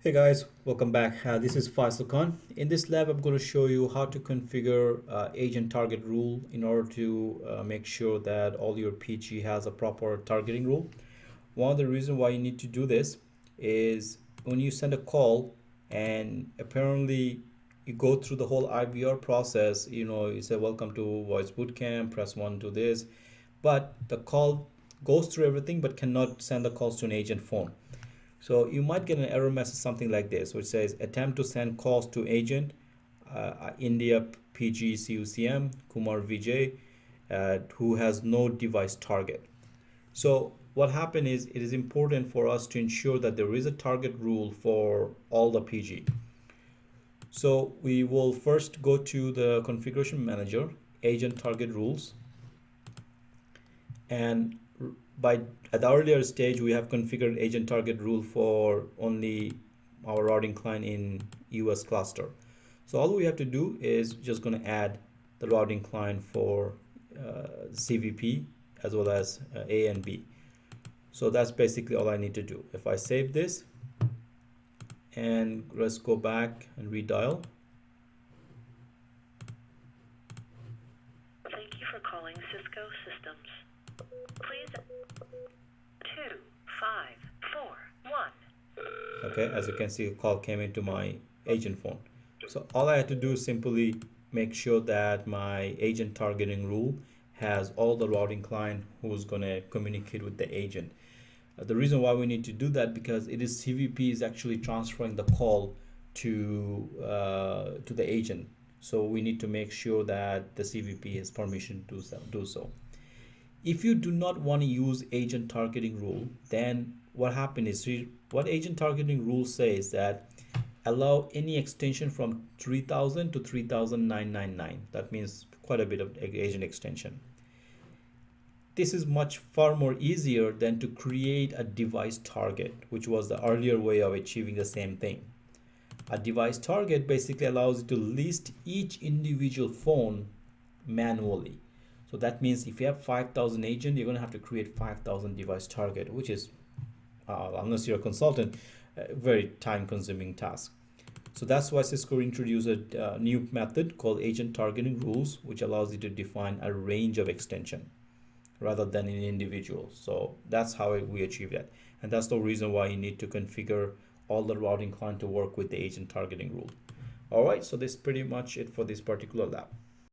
Hey guys, welcome back. This is Faisal Khan. In this lab, I'm going to show you how to configure agent target rule in order to make sure that all your PG has a proper targeting rule. One of the reasons why you need to do this is when you send a call and apparently you go through the whole IVR process, you say welcome to voice bootcamp, press 1 to this, but the call goes through everything but cannot send the calls to an agent phone. So you might get an error message something like this, which says attempt to send calls to agent India PG CUCM Kumar Vijay who has no device target. So what happened is it is important for us to ensure that there is a target rule for all the PG. So we will first go to the configuration manager, agent target rules, and at the earlier stage we have configured agent target rule for only our routing client in US cluster. So all we have to do is just going to add the routing client for CVP as well as A and B. So that's basically all I need to do. If I save this and let's go back and redial. Thank you for calling Cisco Systems. Please 2541. Okay, as you can see, a call came into my agent phone. So all I had to do is simply make sure that my agent targeting rule has all the routing client who's going to communicate with the agent. The reason why we need to do that because it is CVP is actually transferring the call to the agent. So we need to make sure that the CVP has permission to do so. If you do not want to use agent targeting rule, then what happens is what agent targeting rule says that allow any extension from 3000 to 3999. That means quite a bit of agent extension. This is far more easier than to create a device target, which was the earlier way of achieving the same thing. A device target basically allows you to list each individual phone manually. So that means if you have 5,000 agents, you're going to have to create 5,000 device target, which is, unless you're a consultant, a very time-consuming task. So that's why Cisco introduced a new method called agent targeting rules, which allows you to define a range of extension rather than an individual. So that's how we achieve that. And that's the reason why you need to configure all the routing client to work with the agent targeting rule. All right, so this is pretty much it for this particular lab.